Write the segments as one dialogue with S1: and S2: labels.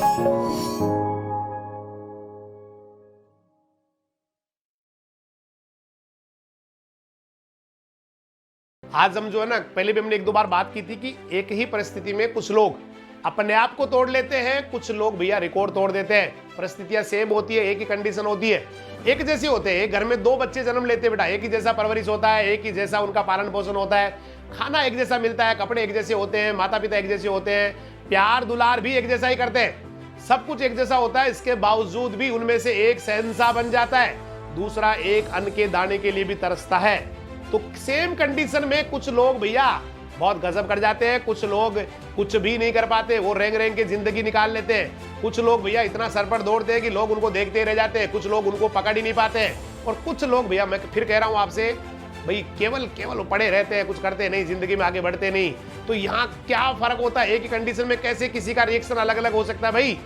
S1: आज हम जो है ना, पहले भी हमने एक दो बार बात की थी कि एक ही परिस्थिति में कुछ लोग अपने आप को तोड़ लेते हैं, कुछ लोग भैया रिकॉर्ड तोड़ देते हैं। परिस्थितियां सेम होती है, एक ही कंडीशन होती है, एक जैसी होते हैं। एक घर में दो बच्चे जन्म लेते हैं बेटा, एक ही जैसा परवरिश होता है, एक ही जैसा उनका पालन पोषण होता है, खाना एक जैसा मिलता है, कपड़े एक जैसे होते हैं, माता पिता एक जैसे होते हैं, प्यार दुलार भी एक जैसा ही करते हैं, सब कुछ एक जैसा होता है। इसके बावजूद भी उनमें से एक शहंशाह बन जाता है, दूसरा एक अन्न के दाने के लिए भी तरसता है। तो सेम कंडीशन में कुछ लोग भैया बहुत गजब कर जाते हैं, कुछ लोग कुछ भी नहीं कर पाते, वो रेंग रेंग के जिंदगी निकाल लेते हैं। कुछ लोग भैया इतना सर पर दौड़ते हैं कि लोग उनको देखते ही रह जाते हैं, कुछ लोग उनको पकड़ ही नहीं पाते हैं, और कुछ लोग भैया, मैं फिर कह रहा हूं आपसे भाई, केवल केवल पड़े रहते हैं, कुछ करते नहीं, जिंदगी में आगे बढ़ते नहीं। तो यहाँ क्या फर्क होता है? एक ही कंडीशन में कैसे किसी का रिएक्शन अलग अलग हो सकता है भाई?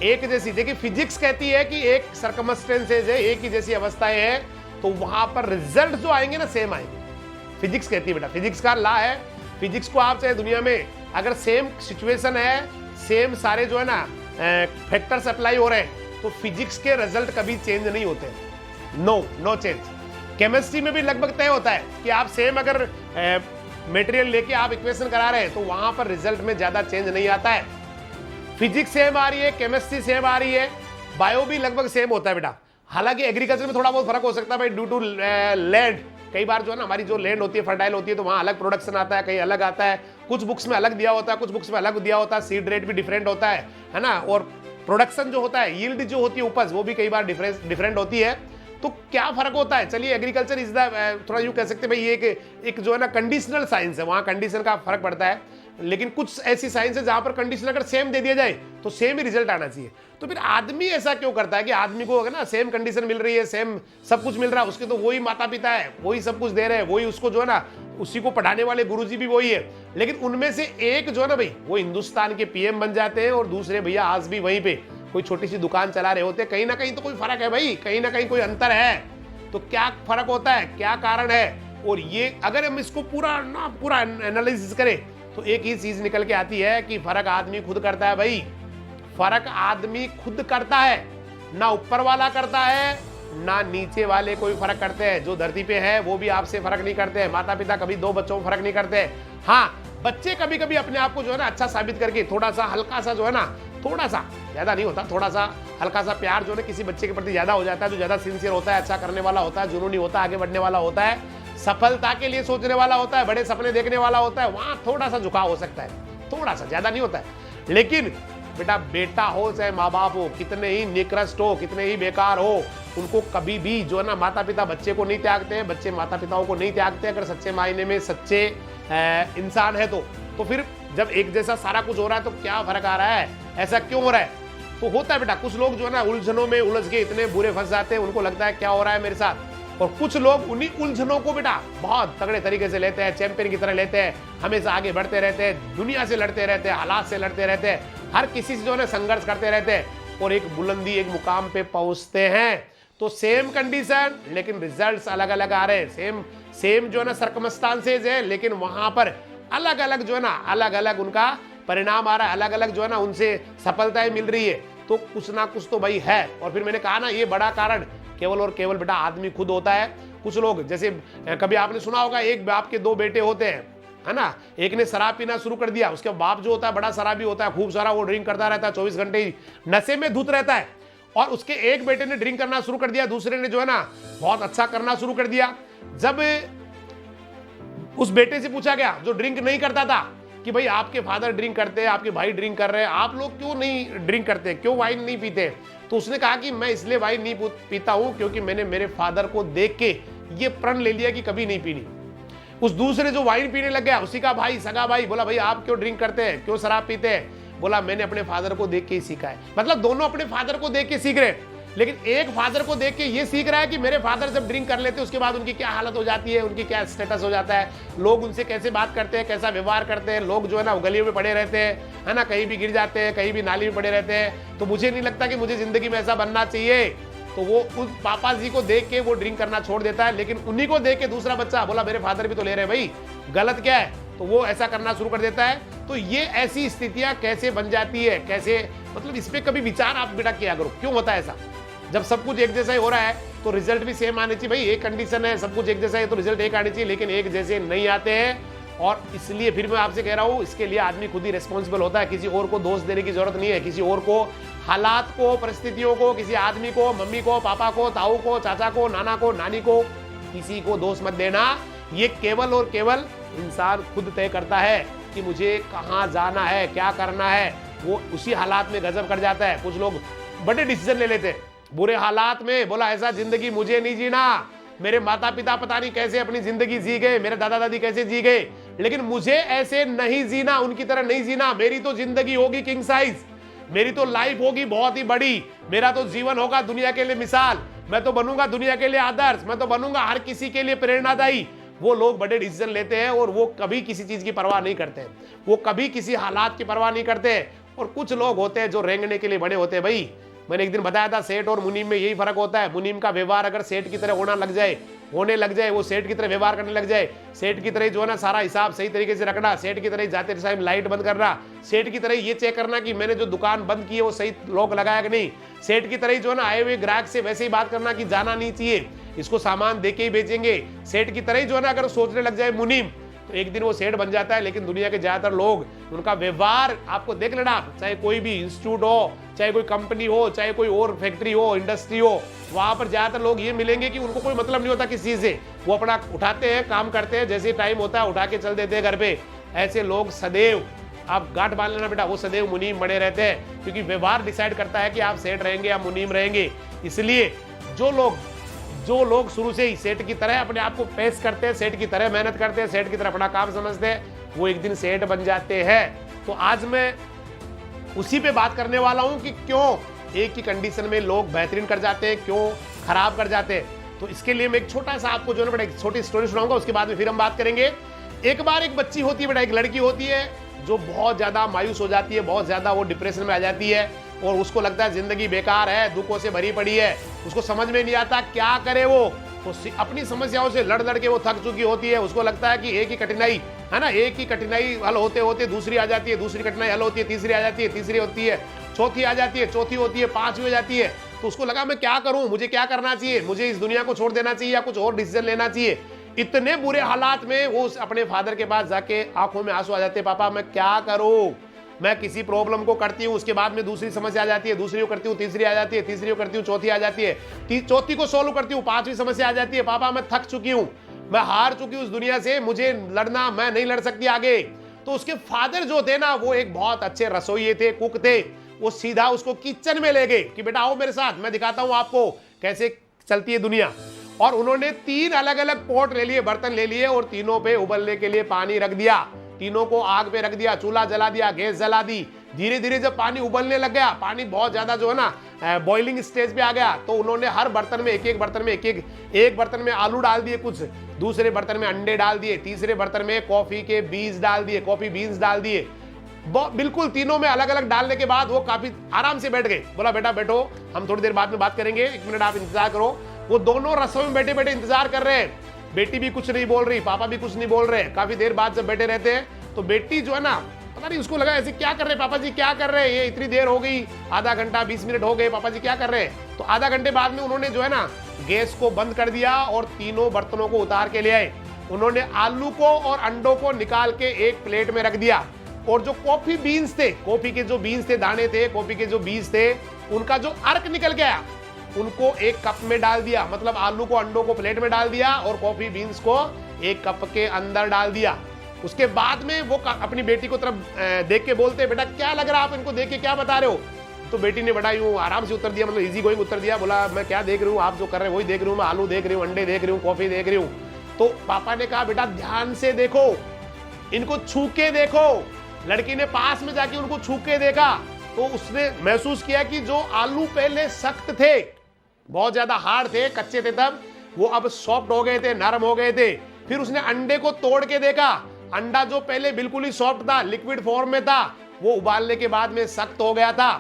S1: एक जैसी, देखिए फिजिक्स कहती है कि एक सर्कमस्टेंसेज है, एक ही जैसी अवस्थाएं हैं, तो वहां पर रिजल्ट जो आएंगे ना सेम आएंगे। फिजिक्स कहती है बेटा, फिजिक्स का लॉ है। फिजिक्स को आप चाहे दुनिया में अगर सेम सिचुएशन है, सेम सारे जो है ना फैक्टर्स अप्लाई हो रहे हैं, तो फिजिक्स के रिजल्ट कभी चेंज नहीं होते। No change. केमिस्ट्री में भी लगभग तय होता है कि आप सेम अगर मटेरियल लेके आप इक्वेशन करा रहे हैं तो वहां पर रिजल्ट में ज्यादा चेंज नहीं आता है। फिजिक्स सेम आ रही है, केमिस्ट्री सेम आ रही है, बायो भी लगभग सेम होता है बेटा। हालांकि एग्रीकल्चर में थोड़ा बहुत फर्क हो सकता है भाई, ड्यू टू लैंड। कई बार जो है ना, हमारी जो लैंड होती है फर्टाइल होती है, तो वहां अलग प्रोडक्शन आता है, कहीं अलग आता है। कुछ बुक्स में अलग दिया होता है, कुछ बुक्स में अलग दिया होता है, सीड रेट भी डिफरेंट होता है ना। और प्रोडक्शन जो होता है, यील्ड जो होती है उपज, वो भी कई बार डिफरेंट होती है। तो क्या फर्क होता है? चलिए, एग्रीकल्चर इज द, थोड़ा यूं कह सकते हैं भाई, ये एक जो है ना कंडीशनल साइंस है, वहां कंडीशन का फर्क पड़ता है। लेकिन कुछ ऐसी साइंस है जहां पर कंडीशन अगर सेम दे दिया जाए तो सेम ही रिजल्ट आना चाहिए। तो फिर आदमी ऐसा क्यों करता है कि आदमी को अगर ना सेम कंडीशन मिल रही है, सेम सब कुछ मिल रहा है, उसके तो वही माता पिता है, वही सब कुछ दे रहे हैं, वही उसको जो है ना, उसी को पढ़ाने वाले गुरुजी भी वही है। लेकिन उनमें से एक जो है ना भाई, वो हिंदुस्तान के पीएम बन जाते हैं, और दूसरे भैया आज भी वहीं पे कोई छोटी सी दुकान चला रहे होते हैं। कहीं ना कहीं तो कोई फर्क है भाई, कहीं ना कहीं कोई अंतर है। तो क्या फर्क होता है, क्या कारण है? और ये अगर हम इसको पूरा एनालिसिस करें तो एक ही चीज निकल के आती है कि फर्क आदमी खुद करता है भाई। फर्क आदमी खुद करता है, ना ऊपर वाला करता है, ना नीचे वाले कोई फर्क करते हैं। जो धरती पे है वो भी आपसे फर्क नहीं करते हैं, माता पिता कभी दो बच्चों में फर्क नहीं करते हैं। हाँ, बच्चे कभी कभी अपने आप को जो है ना अच्छा साबित करके थोड़ा सा हल्का सा जो है ना, थोड़ा सा, ज्यादा नहीं होता, थोड़ा सा हल्का सा प्यार जो है किसी बच्चे के प्रति ज्यादा हो जाता है, जो ज्यादा सिंसियर होता है, अच्छा करने वाला होता है, जुनूनी होता है, आगे बढ़ने वाला होता है, सफलता के लिए सोचने वाला होता है, बड़े सपने देखने वाला होता है, वहां थोड़ा सा झुकाव हो सकता है, थोड़ा सा, ज्यादा नहीं होता है। लेकिन बेटा हो चाहे माँ बाप हो, कितने ही निकृष्ट हो, कितने ही बेकार हो, उनको कभी भी जो है ना, माता पिता बच्चे को नहीं त्यागते हैं, बच्चे माता पिताओं को नहीं त्यागते। अगर सच्चे मायने में सच्चे इंसान है तो फिर जब एक जैसा सारा कुछ हो रहा है तो क्या फर्क आ रहा है? ऐसा क्यों हो रहा है? तो होता है बेटा, कुछ लोग जो है ना उलझनों में उलझ के इतने बुरे फंस जाते हैं, उनको लगता है क्या हो रहा है मेरे साथ। और कुछ लोग उन्हीं उलझनों को बेटा बहुत तगड़े तरीके से लेते हैं, चैंपियन की तरह लेते हैं, हमेशा आगे बढ़ते रहते हैं, दुनिया से लड़ते रहते हैं, हालात से लड़ते रहते हैं, हर किसी से जो है संघर्ष करते रहते हैं, और एक बुलंदी, एक मुकाम पे पहुंचते हैं। तो सेम कंडीशन लेकिन रिजल्ट्स अलग अलग आ रहे हैं। सेम जो है ना सर्कमस्टांसेज है, लेकिन वहां पर अलग अलग जो है ना, अलग अलग उनका परिणाम आ रहा है, अलग अलग जो है ना उनसे सफलताएं मिल रही है। तो कुछ ना कुछ तो भाई है। और फिर मैंने कहा ना, ये बड़ा कारण केवल और केवल बेटा आदमी खुद होता है। कुछ लोग, जैसे कभी आपने सुना होगा, एक बाप के दो बेटे होते हैं, है ना, एक ने शराब पीना शुरू कर दिया, उसके बाप जो होता है बड़ा शराबी होता है, खूब सारा वो ड्रिंक करता रहता है, 24 घंटे नशे में धुत रहता है। और उसके एक बेटे ने ड्रिंक करना शुरू कर दिया, दूसरे ने जो है ना बहुत अच्छा करना शुरू कर दिया। जब उस बेटे से पूछा गया जो ड्रिंक नहीं करता था कि भाई आपके फादर ड्रिंक करते हैं, आपके भाई ड्रिंक कर रहे हैं, आप लोग क्यों नहीं ड्रिंक करते, क्यों वाइन नहीं पीते? तो उसने कहा कि मैं इसलिए वाइन नहीं पीता हूं क्योंकि मैंने मेरे फादर को देख के ये प्रण ले लिया कि कभी नहीं पीनी। उस दूसरे जो वाइन पीने लग गया, उसी का भाई, सगा भाई, बोला भाई आप क्यों ड्रिंक करते हैं, क्यों शराब पीते हैं? बोला मैंने अपने फादर को देख के ही सीखा है। मतलब दोनों अपने फादर को देख के सीख रहे हैं, लेकिन एक फादर को देख के ये सीख रहा है कि मेरे फादर जब ड्रिंक कर लेते हैं उसके बाद उनकी क्या हालत हो जाती है, उनकी क्या स्टेटस हो जाता है, लोग उनसे कैसे बात करते हैं, कैसा व्यवहार करते हैं, लोग जो है ना गलियों में पड़े रहते हैं, है ना, कहीं भी गिर जाते हैं, कहीं भी नाली में पड़े रहते हैं। तो मुझे नहीं लगता कि मुझे जिंदगी में ऐसा बनना चाहिए। तो वो उस पापा जी को देख के वो ड्रिंक करना छोड़ देता है। लेकिन उन्हीं को देख के दूसरा बच्चा बोला मेरे फादर भी तो ले रहे हैं भाई, गलत क्या है? तो वो ऐसा करना शुरू कर देता है। तो ये ऐसी स्थितियां कैसे बन जाती है, कैसे, मतलब इस पे कभी विचार आप बेटा किया करो, क्यों होता है ऐसा? जब सब कुछ एक जैसा ही हो रहा है तो रिजल्ट भी सेम आने चाहिए। भाई एक कंडीशन है, सब कुछ एक जैसा है तो रिजल्ट एक आने चाहिए, लेकिन एक जैसे नहीं आते हैं। और इसलिए फिर मैं आपसे कह रहा हूं, इसके लिए आदमी खुद ही रिस्पॉन्सिबल होता है। किसी और को दोष देने की जरूरत नहीं है, किसी और को, हालात को, परिस्थितियों को, किसी आदमी को, मम्मी को, पापा को, ताऊ को, चाचा को, नाना को, नानी को, किसी को दोष मत देना। ये केवल और केवल इंसान खुद तय करता है कि मुझे कहाँ जाना है, क्या करना है। वो उसी हालात में गजब कर जाता है। कुछ लोग बड़े डिसीजन ले लेते हैं बुरे हालात में, बोला ऐसा जिंदगी मुझे नहीं जीना, मेरे माता पिता पता नहीं कैसे अपनी जिंदगी जी गए, मेरे दादा दादी कैसे जी गए, लेकिन मुझे ऐसे नहीं जीना, उनकी तरह नहीं जीना। मेरी तो जिंदगी होगी किंग साइज, मेरी तो लाइफ होगी बहुत ही बड़ी, मेरा तो जीवन होगा दुनिया के लिए मिसाल, मैं तो बनूंगा दुनिया के लिए आदर्श, मैं तो बनूंगा हर किसी के लिए प्रेरणादायी। वो लोग बड़े डिसीजन लेते हैं और वो कभी किसी चीज की परवाह नहीं करते हैं, वो कभी किसी हालात की परवाह नहीं करते हैं। और कुछ लोग होते हैं जो रेंगने के लिए बड़े होते हैं। भाई मैंने एक दिन बताया था, सेठ और मुनीम में यही फर्क होता है। मुनीम का व्यवहार अगर सेठ की तरह होने लग जाए, वो सेठ की तरह व्यवहार करने लग जाए, सेठ की तरह जो है ना सारा हिसाब सही तरीके से रखना, सेठ की तरह जाते टाइम लाइट बंद करना, सेठ की तरह ये चेक करना कि मैंने जो दुकान बंद की है वो सही लॉक लगाया कि नहीं, सेठ की तरह जो है ना आए हुए ग्राहक से वैसे ही बात करना कि जाना नहीं चाहिए, इसको सामान देके ही बेचेंगे, सेठ की तरह जो है ना अगर सोचने लग जाए मुनीम, तो एक दिन वो सेठ बन जाता है। लेकिन दुनिया के ज्यादातर लोग, उनका व्यवहार आपको देख लेना, चाहे कोई भी इंस्टीट्यूट हो, चाहे कोई कंपनी हो, चाहे कोई और फैक्ट्री हो, इंडस्ट्री हो, वहां पर ज्यादातर लोग ये मिलेंगे कि उनको कोई मतलब नहीं होता किसी चीज से, वो अपना उठाते हैं, काम करते हैं, जैसे टाइम होता है उठा के चल देते हैं घर पे। ऐसे लोग सदैव, आप गांठ बांध लेना बेटा, वो सदैव मुनीम बने रहते हैं, क्योंकि व्यवहार डिसाइड करता है कि आप सेठ रहेंगे या मुनीम रहेंगे। इसलिए जो लोग शुरू से ही सेठ की तरह अपने आप को पेश करते हैं, सेठ की तरह मेहनत करते हैं, सेठ की तरह अपना काम समझते हैं, वो एक दिन सेठ बन जाते हैं। तो आज मैं उसी पे बात करने वाला हूं कि क्यों एक ही कंडीशन में लोग बेहतरीन कर जाते हैं, क्यों खराब कर जाते हैं। तो इसके लिए मैं एक छोटा सा आपको जो है ना एक छोटी स्टोरी सुनाऊंगा, उसके बाद में फिर हम बात करेंगे। एक बार एक बच्ची होती है बेटा, एक लड़की होती है जो बहुत ज्यादा मायूस हो जाती है, बहुत ज्यादा वो डिप्रेशन में आ जाती है और उसको लगता है जिंदगी बेकार है, दुखों से भरी पड़ी है, उसको समझ में नहीं आता क्या करे वो। तो अपनी समस्याओं से लड़ लड़ के वो थक चुकी होती है। उसको लगता है कि एक ही कठिनाई है ना, एक ही कठिनाई हल होते होते दूसरी आ जाती है, दूसरी कठिनाई हल होती है, तीसरी आ जाती है, तीसरी होती है, चौथी आ जाती है, चौथी होती है, पांचवी हो जाती है। तो उसको लगा मैं क्या करूं, मुझे क्या करना चाहिए, मुझे इस दुनिया को छोड़ देना चाहिए या कुछ और डिसीजन लेना चाहिए। इतने बुरे हालात में वो अपने फादर के पास जाके आंखों में आंसू आ जाते, पापा मैं क्या करूं, मैं किसी प्रॉब्लम को करती हूँ, उसके बाद में दूसरी समस्या आ जाती है, दूसरी को करती हूँ, तीसरी आ जाती है, तीसरी को करती हूँ, चौथी आ जाती है, चौथी को सोल्व करती हूँ, पांचवी समस्या आ जाती है, पापा मैं थक चुकी हूँ, मैं हार चुकी हूँ इस दुनिया से, मुझे लड़ना, मैं नहीं लड़ सकती आगे। तो उसके फादर जो थे ना, वो एक बहुत अच्छे रसोइये थे, कुक थे। वो सीधा उसको किचन में ले गए कि बेटा आओ मेरे साथ, मैं दिखाता हूँ आपको कैसे चलती है दुनिया। और उन्होंने 3 अलग अलग पॉट ले लिए, बर्तन ले लिए और तीनों पे उबलने के लिए पानी रख दिया, तीनों को आग पे रख दिया, चूल्हा जला दिया, गैस जला दी। धीरे धीरे जब पानी उबलने लग गया, पानी बहुत ज्यादा जो है ना बॉइलिंग स्टेज पे आ गया, तो उन्होंने हर बर्तन में एक बर्तन में आलू डाल दिए, कुछ दूसरे बर्तन में अंडे डाल दिए, तीसरे बर्तन में कॉफी के बीज डाल दिए, कॉफी बीन्स डाल दिए। बिल्कुल तीनों में अलग अलग डालने के बाद वो काफी आराम से बैठ गए। बोला बेटा बैठो, हम थोड़ी देर बाद में बात करेंगे, 1 मिनट आप इंतजार करो। वो दोनों रसोई में बैठे बैठे इंतजार कर रहे हैं। बेटी भी कुछ नहीं बोल रही, पापा भी कुछ नहीं बोल रहे। काफी देर बाद जब बैठे रहते हैं तो बेटी जो है ना, पता नहीं उसको लगा ऐसे क्या कर रहे हैं पापा जी, क्या कर रहे हैं, ये इतनी देर हो गई, आधा घंटा 20 मिनट हो गए, पापा जी क्या कर रहे हैं। तो आधा घंटे बाद में उन्होंने जो है ना गैस को बंद कर दिया और तीनों बर्तनों को उतार के ले आए। उन्होंने आलू को और अंडों को निकाल के एक प्लेट में रख दिया और जो कॉफी बीन्स थे, कॉफी के जो बीन्स थे, दाने थे, कॉफी के जो बीज थे, उनका जो अर्क निकल गया, उनको एक कप में डाल दिया। मतलब आलू को, अंडों को प्लेट में डाल दिया और कॉफी बीन्स को एक कप के अंदर डाल दिया। उसके बाद में वो अपनी बेटी को तरफ देख के बोलते, बेटा क्या लग रहा है, आप इनको देख के क्या बता रहे हो। तो बेटी ने बड़ा यूं आराम से उत्तर दिया, मतलब इजी गोइंग उत्तर दिया। बोला मैं क्या देख रही हूँ, आप जो कर रहे हैं वही देख रही हूँ, मैं आलू देख रही हूँ, अंडे देख रही हूँ, कॉफी देख रही हूँ। तो पापा ने कहा बेटा ध्यान से देखो, इनको छू के देखो। लड़की ने पास में जाके उनको छू के देखा तो उसने महसूस किया कि जो आलू पहले सख्त थे, बहुत ज्यादा हार्ड थे, कच्चे थे तब, वो अब सॉफ्ट हो गए थे, नरम हो गए थे। फिर उसने अंडे को तोड़ के देखा, अंडा जो पहले बिल्कुल ही सॉफ्ट था, लिक्विड फॉर्म में था, वो उबालने के बाद में सख्त हो गया था।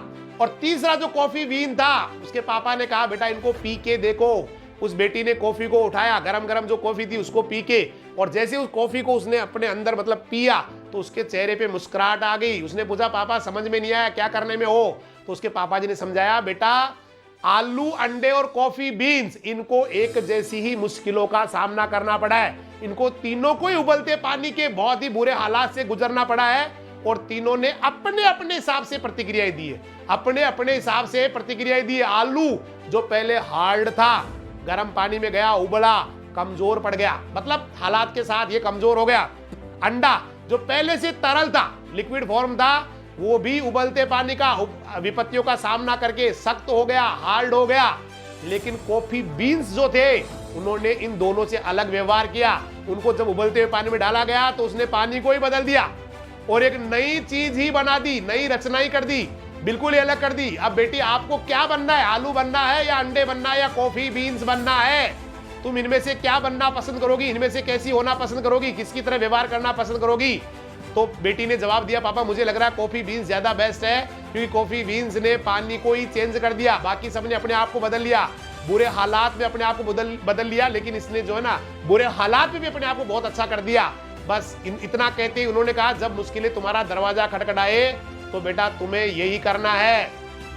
S1: और तीसरा जो कॉफी बीन था, उसके पापा ने कहा बेटा इनको पी के देखो, उस बेटी ने कॉफी को उठाया, गरम गरम जो कॉफी थी उसको पी के, और जैसे उस कॉफी को उसने अपने अंदर मतलब पिया तो उसके चेहरे पे मुस्कुराहट आ गई। उसने पूछा पापा समझ में नहीं आया क्या करने में हो? तो उसके पापा जी ने समझाया बेटा आलू, अंडे और कॉफी बीन्स, इनको एक जैसी ही मुश्किलों का सामना करना पड़ा है। इनको तीनों को ही उबलते पानी के बहुत ही बुरे हालात से गुजरना पड़ा है, और तीनों ने अपने अपने हिसाब से प्रतिक्रियाएं दी है, अपने अपने हिसाब से प्रतिक्रियाएं दी है। आलू जो पहले हार्ड था, गर्म पानी में गया, उबला, कमजोर पड़ गया, मतलब हालात के साथ ये कमजोर हो गया। अंडा जो पहले से तरल था, लिक्विड फॉर्म था, वो भी उबलते पानी का विपत्तियों का सामना करके सख्त हो गया, हार्ड हो गया। लेकिन कॉफी बीन्स जो थे उन्होंने इन दोनों से अलग व्यवहार किया। उनको जब उबलते हुए पानी में डाला गया तो उसने पानी को ही बदल दिया और एक नई चीज ही बना दी, नई रचना ही कर दी, बिल्कुल ही अलग कर दी। अब बेटी आपको क्या बनना है? आलू बनना है या अंडे बनना है या कॉफी बीन्स बनना है? तुम इनमें से क्या बनना पसंद करोगी? इनमें से कैसी होना पसंद करोगी? किसकी तरह व्यवहार करना पसंद करोगी? तो बेटी ने जवाब दिया पापा मुझे लग रहा है कॉफी बीन्स ज्यादा बेस्ट है, क्योंकि कॉफी बीन्स ने पानी को ही चेंज कर दिया, बाकी सबने अपने आप को बदल लिया, बुरे हालात में अपने आप को बदल लिया, लेकिन इसने जो है ना बुरे हालात में भी अपने आप को बहुत अच्छा कर दिया। बस इतना कहते ही उन्होंने कहा जब मुश्किलें तुम्हारा दरवाजा खटखटाए तो बेटा तुम्हें यही करना है,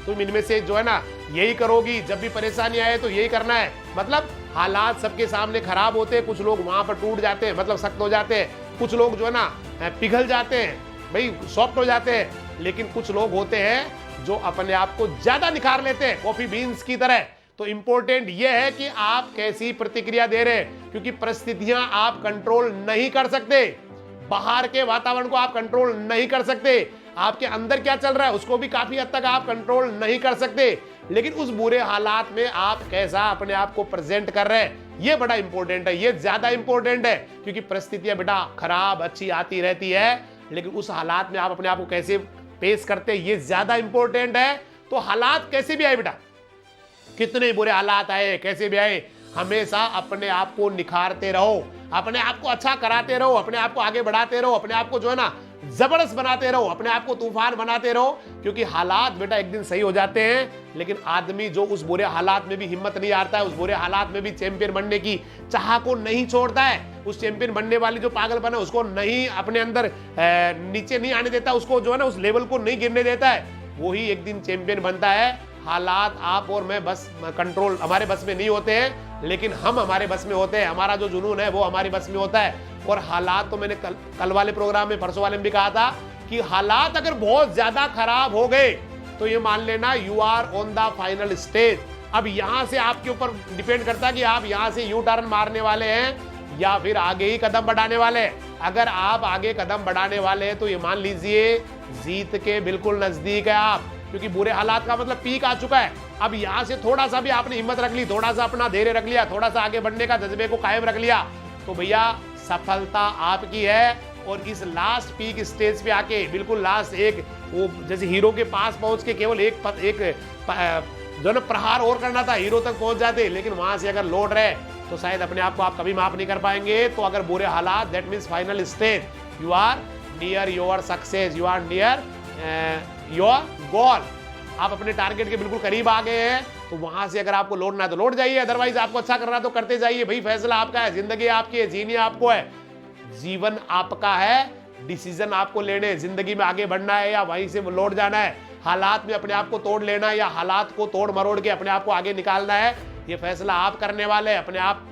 S1: तुम इनमें से जो है ना यही करोगी। जब भी परेशानी आए तो यही करना है। मतलब हालात सबके सामने खराब होते हैं, कुछ लोग वहां पर टूट जाते हैं, मतलब सख्त हो जाते हैं, कुछ लोग जो है ना पिघल जाते हैं, भाई सॉफ्ट हो जाते हैं, लेकिन कुछ लोग होते हैं जो अपने आप को ज्यादा निखार लेते हैं, कॉफी बीन्स की तरह। तो इंपॉर्टेंट यह है कि आप कैसी प्रतिक्रिया दे रहे हैं, क्योंकि परिस्थितियां आप कंट्रोल नहीं कर सकते, बाहर के वातावरण को आप कंट्रोल नहीं कर सकते, आपके अंदर क्या चल रहा है उसको भी काफी हद तक आप कंट्रोल नहीं कर सकते, लेकिन उस बुरे हालात में आप कैसा अपने आप को प्रेजेंट कर रहे हैं ये बड़ा इंपॉर्टेंट है, ये ज्यादा इंपॉर्टेंट है। क्योंकि परिस्थितियां बेटा खराब अच्छी आती रहती है, लेकिन उस हालात में आप अपने आप को कैसे पेश करते हैं ये ज्यादा इंपॉर्टेंट है। तो हालात कैसे भी आए बेटा, कितने बुरे हालात आए, कैसे भी आए, हमेशा अपने आप को निखारते रहो, अपने आप को अच्छा कराते रहो, अपने आप को आगे बढ़ाते रहो, अपने आप को जो है ना जबरदस्त बनाते रहो, अपने आप को तूफान बनाते रहो। क्योंकि हालात बेटा एक दिन सही हो जाते हैं, लेकिन आदमी जो उस बुरे हालात में भी हिम्मत नहीं हारता है, उस बुरे हालात में भी चैंपियन बनने की चाह को नहीं छोड़ता है, उस चैंपियन बनने वाली जो पागलपन है उसको नहीं अपने अंदर नीचे नहीं आने देता, उसको जो है ना उस लेवल को नहीं गिरने देता है, वो ही एक दिन चैंपियन बनता है। हालात आप और मैं बस कंट्रोल हमारे बस में नहीं होते हैं, लेकिन हम हमारे बस में होते हैं, हमारा जो जुनून है वो हमारे बस में होता है। और हालात तो मैंने कल वाले प्रोग्राम में परसों वाले में भी कहा था कि हालात अगर बहुत ज्यादा खराब हो गए तो ये मान लेना you are on the final stage. अब यहां से आपके ऊपर डिपेंड करता है कि आप यहां से यू टर्न मारने वाले हैं या फिर आगे ही कदम बढ़ाने वाले हैं। अगर आप आगे कदम बढ़ाने वाले हैं तो ये मान लीजिए जीत के बिल्कुल नजदीक है आप, क्योंकि बुरे हालात का मतलब पीक आ चुका है। अब यहां से थोड़ा सा भी आपने हिम्मत रख ली, थोड़ा सा अपना धैर्य रख लिया, थोड़ा सा आगे बढ़ने का जज्बे को कायम रख लिया, तो भैया सफलता आपकी है। और इस लास्ट पीक स्टेज पे आके बिल्कुल लास्ट एक वो जैसे हीरो के पास पहुंच के केवल एक जो ना प्रहार और करना था, हीरो तक पहुंच जाते, लेकिन वहां से अगर लौट रहे तो शायद अपने आप को आप कभी माफ नहीं कर पाएंगे। तो अगर बुरे हालात that means final stage, you are near your success, you are near your goal, आप अपने टारगेट के बिल्कुल करीब आ गए हैं। तो वहां से अगर आपको लौटना है तो लौट जाइए, अदरवाइज आपको अच्छा करना है तो करते जाइए, भाई फैसला आपका है, जिंदगी आपकी है, जीनी आपको है, जीवन आपका है, डिसीजन आपको लेने, जिंदगी में आगे बढ़ना है या वहीं से लौट जाना है, हालात में अपने आप को तोड़ लेना है या हालात को तोड़ मरोड़ के अपने आप को आगे निकालना है, ये फैसला आप करने वाले हैं, अपने आप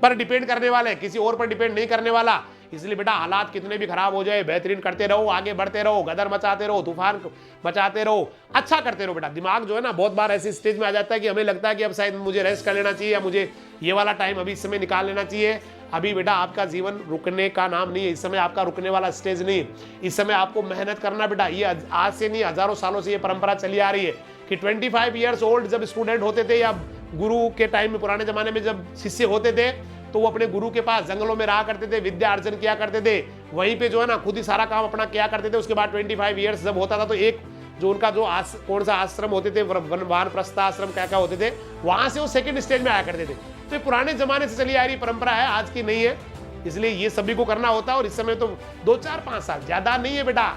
S1: पर डिपेंड करने वाले हैं, किसी और पर डिपेंड नहीं करने वाला। इसलिए बेटा हालात कितने भी खराब हो जाए बेहतरीन करते रहो, आगे बढ़ते रहो, गदर मचाते रहो, तूफान मचाते रहो, अच्छा करते रहो। बेटा दिमाग जो है ना बहुत बार ऐसी स्टेज में आ जाता है कि हमें लगता है कि अब शायद मुझे रेस्ट कर लेना चाहिए या मुझे ये वाला टाइम अभी इस समय निकाल लेना चाहिए। अभी बेटा आपका जीवन रुकने का नाम नहीं है, इस समय आपका रुकने वाला स्टेज नहीं, इस समय आपको मेहनत करना बेटा। ये आज से नहीं, हजारों सालों से ये परंपरा चली आ रही है कि 25 ईयर्स ओल्ड जब स्टूडेंट होते थे या गुरु के टाइम में, पुराने जमाने में जब शिष्य होते थे तो वो अपने गुरु के पास जंगलों में रहा करते थे, विद्या अर्जन किया करते थे, वहीं पे जो है ना खुद ही सारा काम अपना किया करते थे। उसके बाद 25 ईयर्स जब होता था तो एक जो उनका जो कौन सा आश्रम होते थे, वानप्रस्थ आश्रम क्या क्या होते थे, वहां से वो सेकंड स्टेज में आया करते थे। तो ये पुराने जमाने से चली आ रही परंपरा है, आज की नहीं है, इसलिए ये सभी को करना होता है। और इस समय तो 2, 4, 5 साल ज्यादा नहीं है बेटा,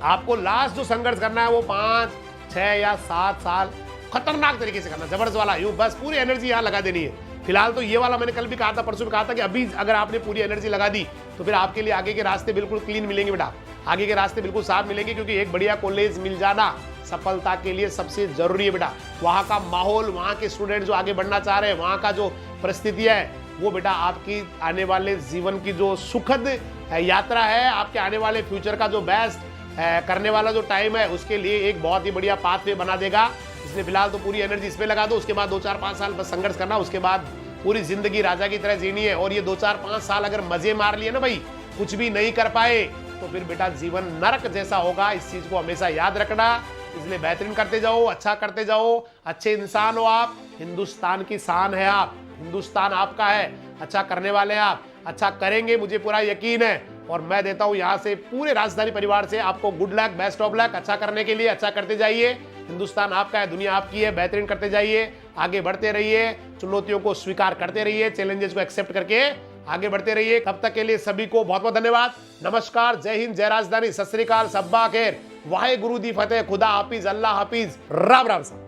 S1: आपको लास्ट जो संघर्ष करना है वो 5, 6 या 7 साल खतरनाक तरीके से करना, जबरदस्त वाला, यूं बस पूरी एनर्जी यहाँ लगा देनी है। फिलहाल तो ये वाला मैंने कल भी कहा था, परसों भी कहा था कि अभी अगर आपने पूरी एनर्जी लगा दी तो फिर आपके लिए आगे के रास्ते बिल्कुल क्लीन मिलेंगे बेटा, आगे के रास्ते बिल्कुल साफ मिलेंगे, क्योंकि एक बढ़िया कॉलेज मिल जाना सफलता के लिए सबसे जरूरी है बेटा। वहाँ का माहौल, वहाँ के स्टूडेंट जो आगे बढ़ना चाह रहे हैं, वहाँ का जो परिस्थितियाँ है, वो बेटा आपकी आने वाले जीवन की जो सुखद यात्रा है, आपके आने वाले फ्यूचर का जो बेस्ट करने वाला जो टाइम है, उसके लिए एक बहुत ही बढ़िया पाथवे बना देगा। इसलिए फिलहाल तो पूरी एनर्जी इस पे लगा दो, उसके बाद 2-4-5 साल बस संघर्ष करना, उसके बाद पूरी जिंदगी राजा की तरह जीनी है। और ये 2-4-5 साल अगर मजे मार लिए ना भाई, कुछ भी नहीं कर पाए, तो फिर बेटा जीवन नरक जैसा होगा। इस चीज को हमेशा याद रखना। इसलिए बेहतरीन करते जाओ, अच्छा करते जाओ, अच्छे इंसान हो आप, हिंदुस्तान की शान है आप, हिंदुस्तान आपका है, अच्छा करने वाले आप, अच्छा करेंगे, मुझे पूरा यकीन है। और मैं देता हूं यहां से पूरे राजधानी परिवार से आपको good luck, best of luck, अच्छा करने के लिए। अच्छा करते जाइए, हिंदुस्तान आपका है, दुनिया आपकी है, बेहतरीन करते जाइए, आगे बढ़ते रहिए, चुनौतियों को स्वीकार करते रहिए, चैलेंजेस को एक्सेप्ट करके आगे बढ़ते रहिए। तब तक के लिए सभी को बहुत बहुत धन्यवाद। नमस्कार, जय हिंद, जय राजधानी, सत श्री अकाल, सब्बा खैर, वाहे गुरु दी फतेह, खुदा हाफिज, अल्लाह हाफिज, राम राम साहब।